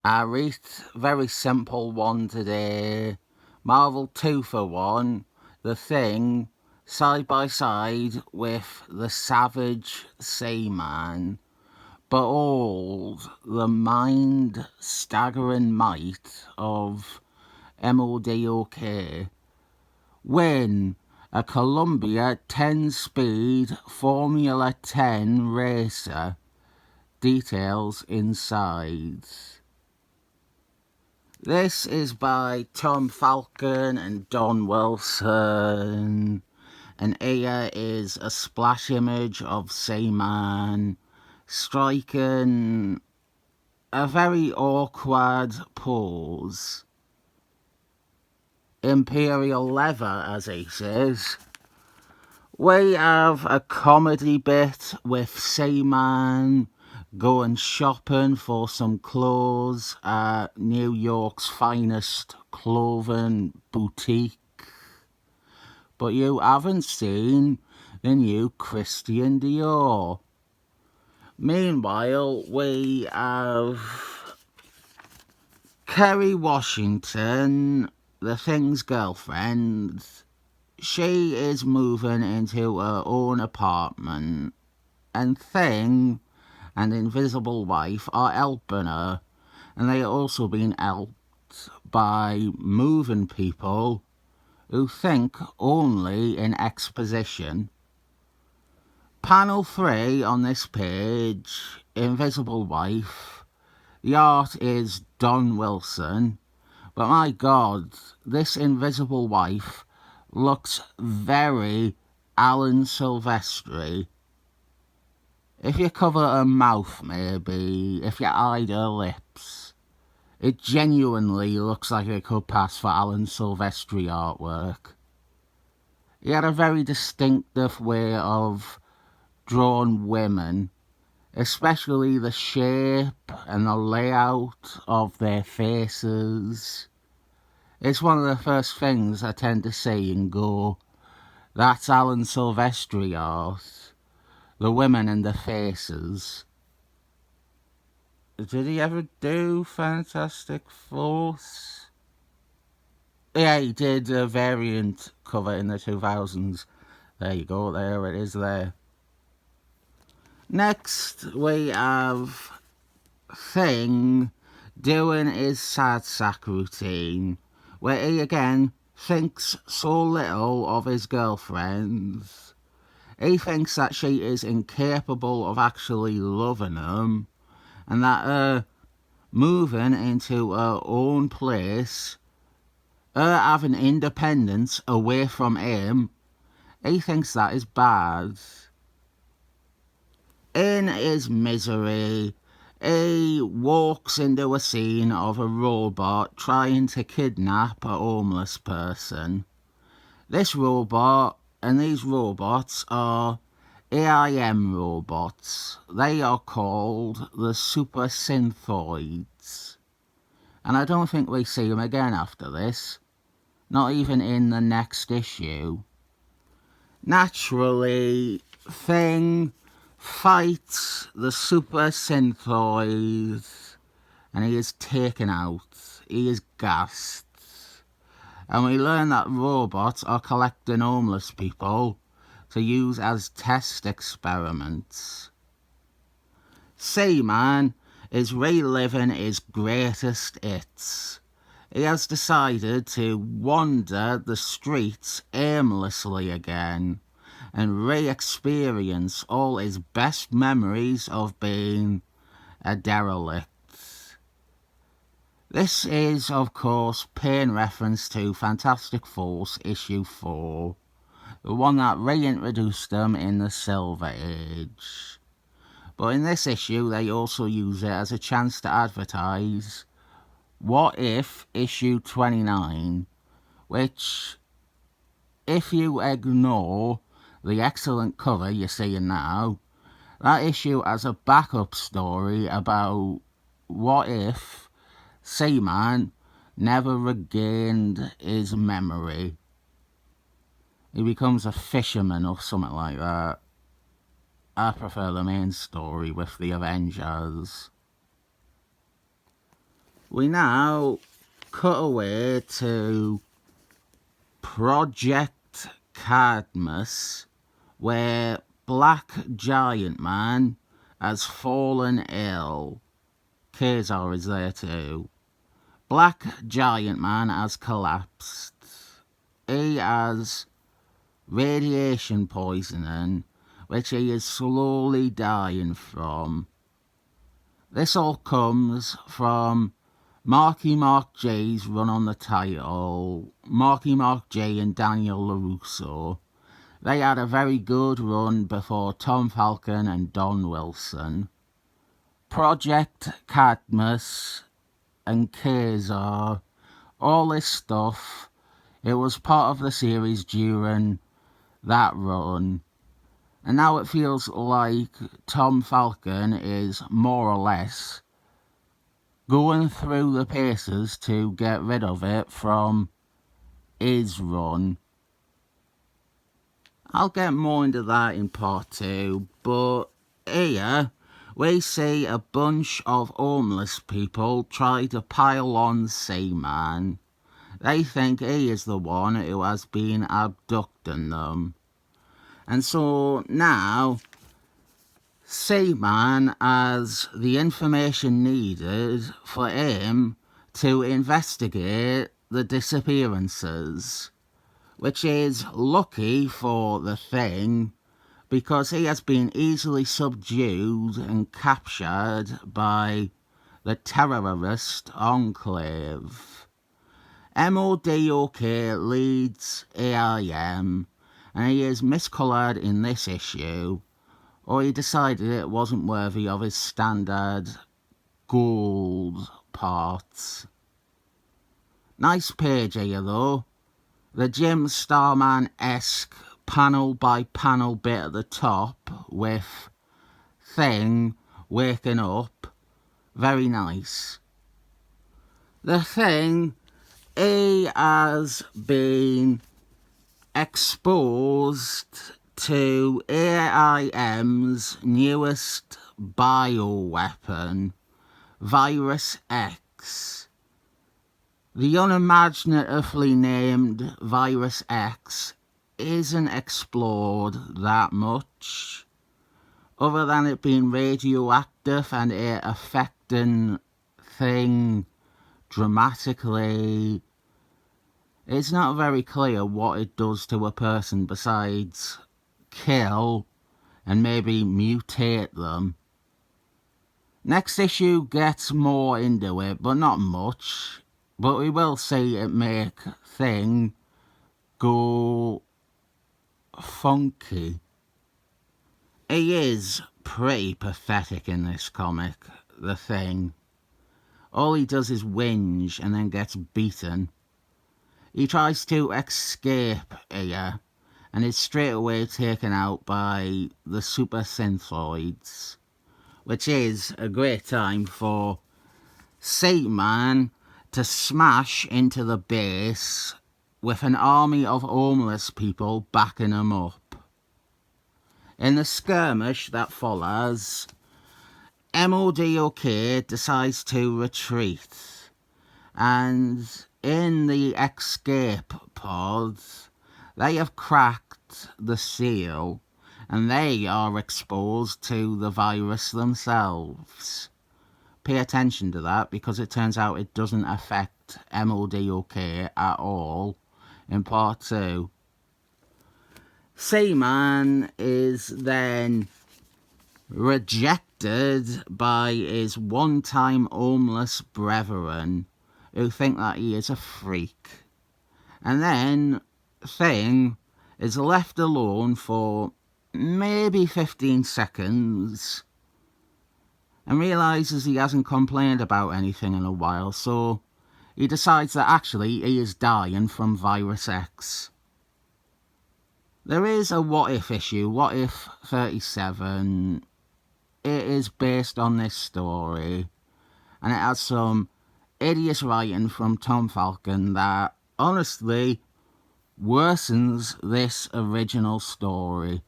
I read very simple one today. Marvel 2 for 1. The Thing, side by side with the savage Seaman. Behold the mind-staggering might of M.O.D.O.K. Win a Columbia 10-speed Formula 10 racer. Details inside. This is by Tom Falcon and Don Wilson, and here is a splash image of Seaman striking a very awkward pose. Imperial leather, as he says. We have a comedy bit with Seaman going shopping for some clothes at New York's finest clothing boutique. But you haven't seen the new Christian Dior. Meanwhile, we have Kerry Washington, the Thing's girlfriend. She is moving into her own apartment, and Thing and Invisible Wife are helping her, and they are also being helped by moving people who think only in exposition. Panel 3 on this page, Invisible Wife. The art is Don Wilson, but my God, this Invisible Wife looks very Alan Silvestri. If you cover her mouth, maybe, if you hide her lips, it genuinely looks like it could pass for Alan Silvestri artwork. He had a very distinctive way of drawing women, especially the shape and the layout of their faces. It's one of the first things I tend to see and go, that's Alan Silvestri art. The women and the faces. Did he ever do Fantastic Force? Yeah, he did a variant cover in the 2000s. There you go, there it is there. Next, we have Thing doing his sad sack routine, where he again thinks so little of his girlfriend. He thinks that she is incapable of actually loving him, and that her moving into her own place, her having independence away from him, he thinks that is bad. In his misery, he walks into a scene of a robot trying to kidnap a homeless person. This robot and these robots are A.I.M. robots. They are called the Super Synthoids. And I don't think we see them again after this. Not even in the next issue. Naturally, Thing fights the Super Synthoids, and he is taken out. He is gassed. And we learn that robots are collecting homeless people to use as test experiments. Seaman is reliving his greatest hits. He has decided to wander the streets aimlessly again and re-experience all his best memories of being a derelict. This is, of course, paying reference to Fantastic Force issue 4, the one that reintroduced them in the Silver Age. But in this issue, they also use it as a chance to advertise What If issue 29, which, if you ignore the excellent cover you're seeing now, that issue has a backup story about what if Seaman never regained his memory. He becomes a fisherman or something like that. I prefer the main story with the Avengers. We now cut away to Project Cadmus, where Black Giant Man has fallen ill. Kazar is there too. Black Giant Man has collapsed. He has radiation poisoning, which he is slowly dying from. This all comes from Marky Mark J's run on the title. Marky Mark J and Daniel LaRusso. They had a very good run before Tom Falcon and Don Wilson. Project Cadmus and Kazar, all this stuff, it was part of the series during that run. And now it feels like Tom Falcon is more or less going through the paces to get rid of it from his run. I'll get more into that in part 2, but here we see a bunch of homeless people try to pile on Seaman. They think he is the one who has been abducting them. And so now, Seaman has the information needed for him to investigate the disappearances, which is lucky for the Thing, because he has been easily subdued and captured by the terrorist enclave. M.O.D.O.K leads A.I.M, and he is miscoloured in this issue, or he decided it wasn't worthy of his standard gold parts. Nice page here though. The Jim Starman-esque panel by panel bit at the top with Thing waking up. Very nice. The Thing, he has been exposed to A.I.M's newest bioweapon, Virus X. The unimaginatively named Virus X isn't explored that much, other than it being radioactive and it affecting Thing dramatically. It's not very clear what it does to a person besides kill and maybe mutate them. Next issue gets more into it, but not much. But we will see it make Thing go funky. He is pretty pathetic in this comic, the Thing. All he does is whinge and then gets beaten. He tries to escape here and is straight away taken out by the super synthoids, which is a great time for Seaman to smash into the base with an army of homeless people backing him up. In the skirmish that follows, M.O.D.O.K decides to retreat, and in the escape pods, they have cracked the seal and they are exposed to the virus themselves. Pay attention to that, because it turns out it doesn't affect M.O.D.O.K at all in part 2. Seaman is then rejected by his one-time homeless brethren, who think that he is a freak. And then Thing is left alone for maybe 15 seconds and realises he hasn't complained about anything in a while, so he decides that actually he is dying from Virus X. There is a What If issue, What If 37. It is based on this story, and it has some hideous writing from Tom Falcon that honestly worsens this original story.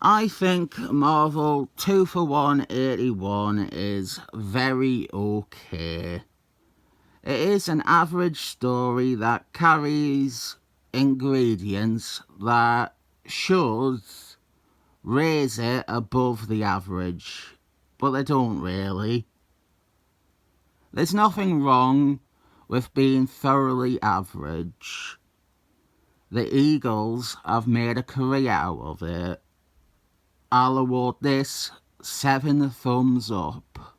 I think Marvel 2 for 181 is very okay. It is an average story that carries ingredients that should raise it above the average, but they don't really. There's nothing wrong with being thoroughly average. The Eagles have made a career out of it. I'll award this 7 thumbs up.